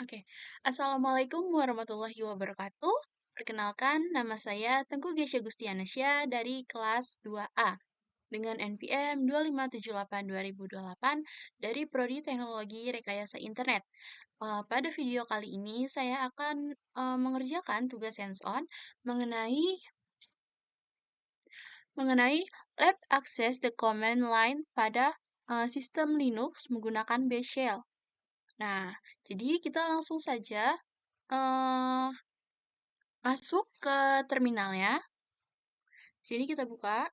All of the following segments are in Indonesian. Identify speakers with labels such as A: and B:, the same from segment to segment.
A: Oke. Assalamualaikum warahmatullahi wabarakatuh. Perkenalkan, nama saya Tengku Gesya Gustianasya dari kelas 2A dengan NPM 2578-2028 dari Prodi Teknologi Rekayasa Internet. Pada video kali ini saya akan mengerjakan tugas hands-on mengenai mengenai Lab Access the Command Line pada sistem Linux menggunakan Bash Shell. Nah, jadi kita langsung saja eh, masuk ke terminalnya. Sini kita buka.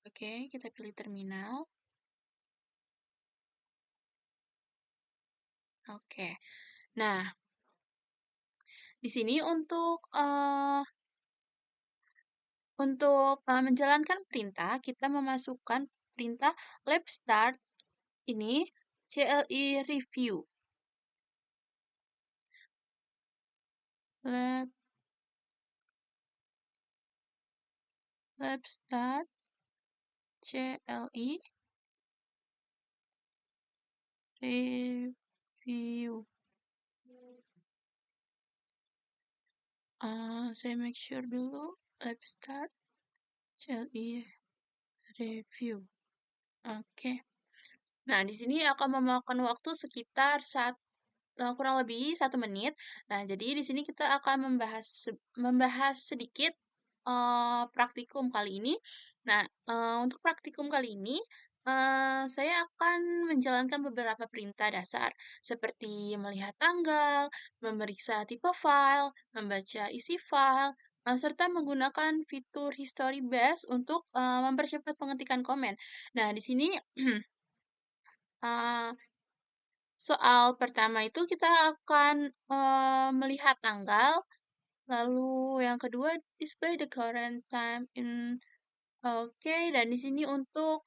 A: Oke, kita pilih terminal. Oke. Nah, di sini untuk menjalankan perintah, kita memasukkan perintah lab start ini CLI review. Lab start CLI review. Saya make sure dulu lab start CLI review. Oke. Nah, di sini akan memakan waktu sekitar kurang lebih 1 menit. Nah, jadi di sini kita akan membahas sedikit praktikum kali ini. Nah, untuk praktikum kali ini saya akan menjalankan beberapa perintah dasar seperti melihat tanggal, memeriksa tipe file, membaca isi file, serta menggunakan fitur history base untuk mempercepat pengetikan komen. Nah, di sini eh, soal pertama itu kita akan melihat tanggal, lalu yang kedua display the current time in oke, dan di sini untuk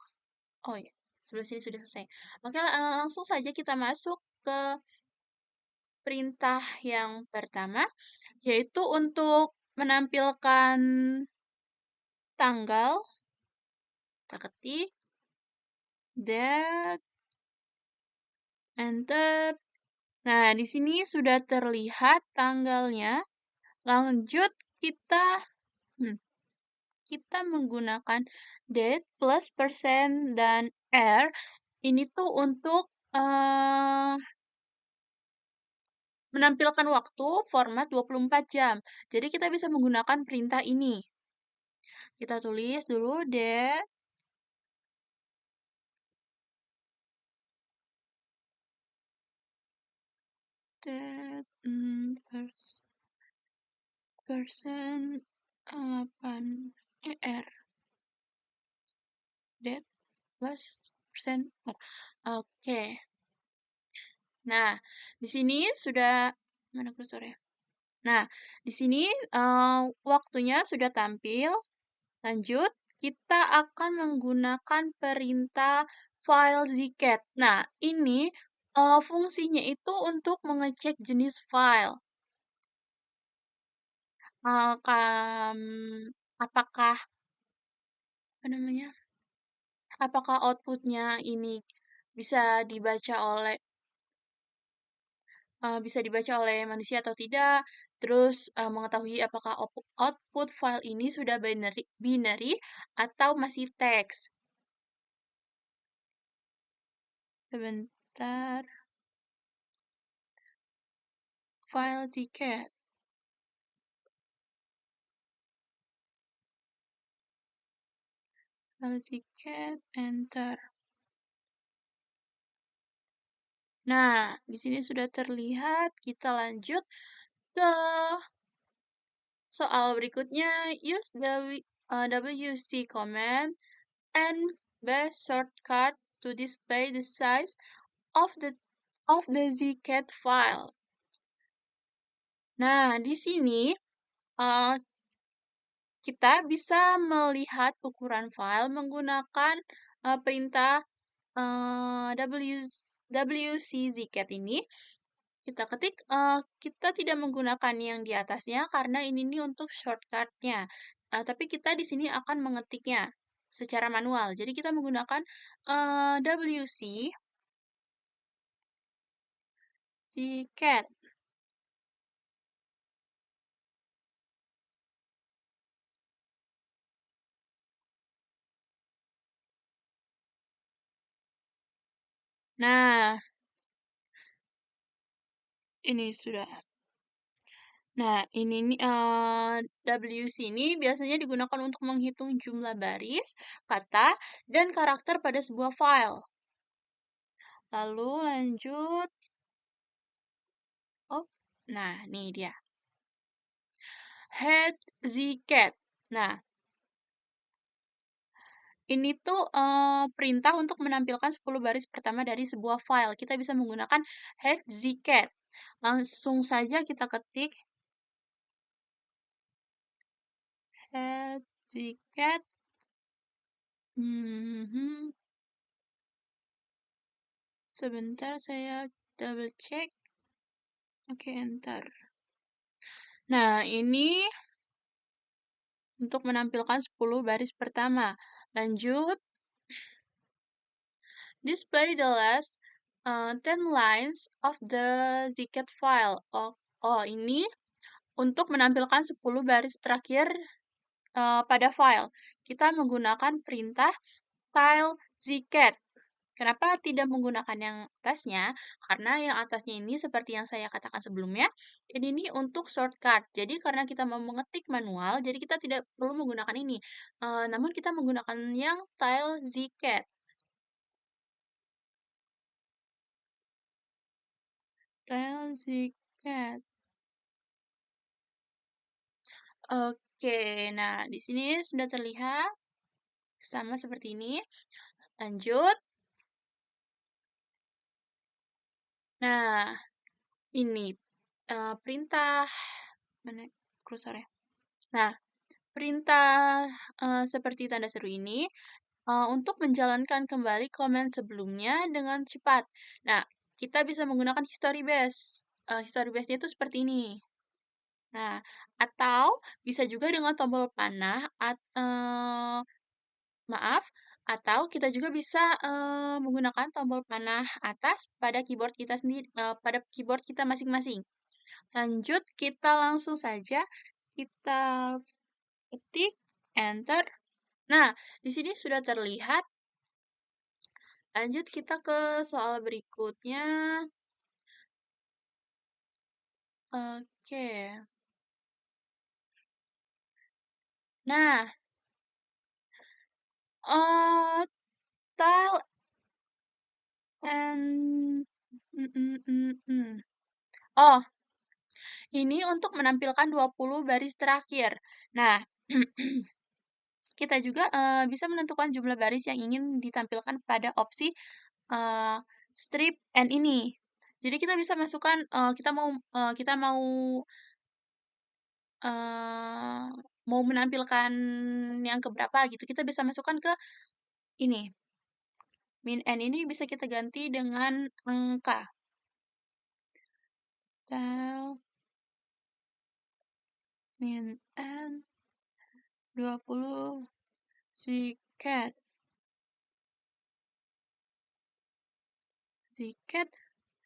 A: oh ya, sebelah sini sudah selesai. Oke, langsung saja kita masuk ke perintah yang pertama, yaitu untuk menampilkan tanggal. Kita ketik that enter. Nah, di sini sudah terlihat tanggalnya. Lanjut kita hmm, kita menggunakan date plus persen dan R. Ini tuh untuk menampilkan waktu format 24 jam. Jadi kita bisa menggunakan perintah ini. Kita tulis dulu date persen 8 R date plus persen R. Oke. Nah, di sini sudah mana kursor ya? Nah, di sini waktunya sudah tampil. Lanjut, kita akan menggunakan perintah file zcat. Nah, ini fungsinya itu untuk mengecek jenis file. Apakah apa namanya? Apakah outputnya ini bisa dibaca oleh manusia atau tidak? Terus mengetahui apakah output file ini sudah binary atau masih teks. Sebentar. File zcat. Zcat enter. Nah, di sini sudah terlihat. Kita lanjut ke soal berikutnya. Use the WC command and bash shortcut to display the size of the zcat file. Nah, di sini uh, kita bisa melihat ukuran file menggunakan perintah WC zcat ini. Kita ketik, kita tidak menggunakan yang di atasnya karena ini nih untuk shortcut-nya. Tapi kita di sini akan mengetiknya. secara manual. Jadi kita menggunakan WC Gcat. Nah, ini sudah. Nah, ini nih WC ini biasanya digunakan untuk menghitung jumlah baris, kata, dan karakter pada sebuah file. Lalu lanjut. Oh, nah nih dia. Head Nah, ini tuh perintah untuk menampilkan 10 baris pertama dari sebuah file. Kita bisa menggunakan head. Langsung saja kita ketik head. Mhm. Sebentar saya double check. Oke, enter. Nah, ini untuk menampilkan 10 baris pertama. Lanjut, display the last 10 lines of the zcat file. Oh, ini untuk menampilkan 10 baris terakhir pada file. Kita menggunakan perintah tile zcat. Kenapa tidak menggunakan yang atasnya? Karena yang atasnya ini seperti yang saya katakan sebelumnya, ini untuk shortcut. Jadi karena kita mau mengetik manual, jadi kita tidak perlu menggunakan ini. Namun kita menggunakan yang tile zcat. Tile zcat. Oke, nah di sini sudah terlihat sama seperti ini. Lanjut. Nah, ini perintah mana kursornya? Nah, perintah seperti tanda seru ini untuk menjalankan kembali komen sebelumnya dengan cepat. Nah, kita bisa menggunakan history base. History base-nya itu seperti ini. Nah, atau bisa juga dengan tombol panah, maaf, atau kita juga bisa menggunakan tombol panah atas pada keyboard kita sendiri, pada keyboard kita masing-masing. Lanjut, kita langsung saja kita ketik enter. Nah, di sini sudah terlihat. Lanjut kita ke soal berikutnya. Oke. Nah, tile and Oh, ini untuk menampilkan 20 baris terakhir. Nah, kita juga bisa menentukan jumlah baris yang ingin ditampilkan pada opsi eee, strip and ini. Jadi kita bisa masukkan, eee, mau menampilkan yang keberapa gitu, kita bisa masukkan ke ini, min and ini bisa kita ganti dengan angka. Tel min and 20 ziket.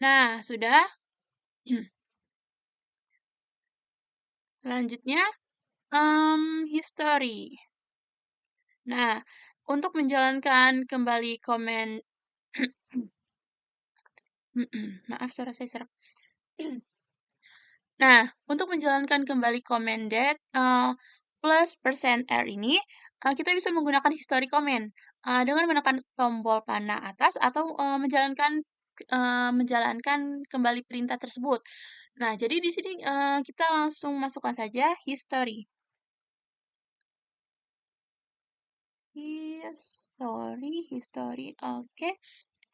A: Nah, sudah. Selanjutnya, history. Nah, untuk menjalankan kembali komen maaf suara saya serak. Nah, untuk menjalankan kembali commanded plus %R ini, kita bisa menggunakan history comment dengan menekan tombol panah atas atau menjalankan kembali perintah tersebut. Nah, jadi di sini kita langsung masukkan saja history. History, oke,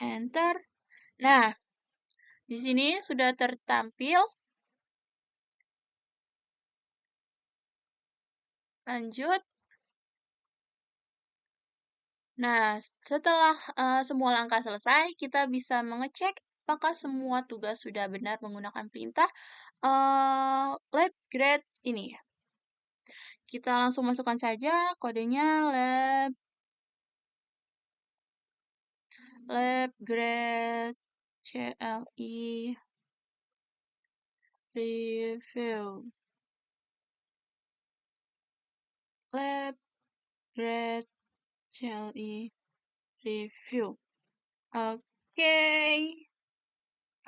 A: enter. Nah, di sini sudah tertampil. Lanjut. Nah, setelah semua langkah selesai, kita bisa mengecek apakah semua tugas sudah benar menggunakan perintah lab grade ini. Kita langsung masukkan saja kodenya lab Lab grade CLI review. Lab grade CLI review. Oke.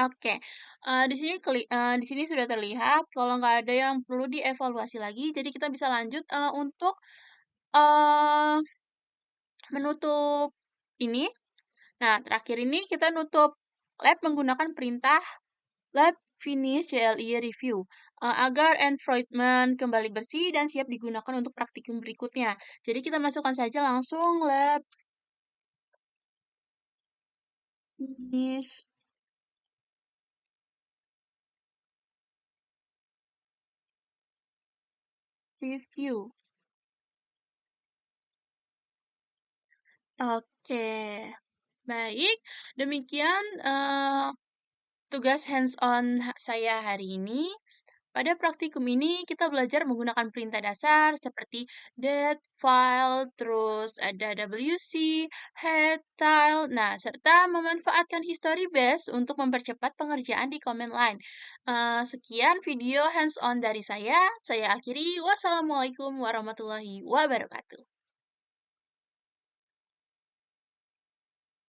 A: Oke, di sini sudah terlihat kalau nggak ada yang perlu dievaluasi lagi, jadi kita bisa lanjut, untuk, eee, menutup ini. Nah, terakhir ini kita nutup lab menggunakan perintah lab finish CLI review, agar environment kembali bersih dan siap digunakan untuk praktikum berikutnya. Jadi kita masukkan saja langsung lab finish review. Oke, baik. Demikian, tugas hands-on saya hari ini. Pada praktikum ini kita belajar menggunakan perintah dasar seperti dat, file, terus ada WC, head, tile, nah serta memanfaatkan history base untuk mempercepat pengerjaan di command line. Sekian video hands-on dari saya akhiri. Wassalamualaikum warahmatullahi wabarakatuh.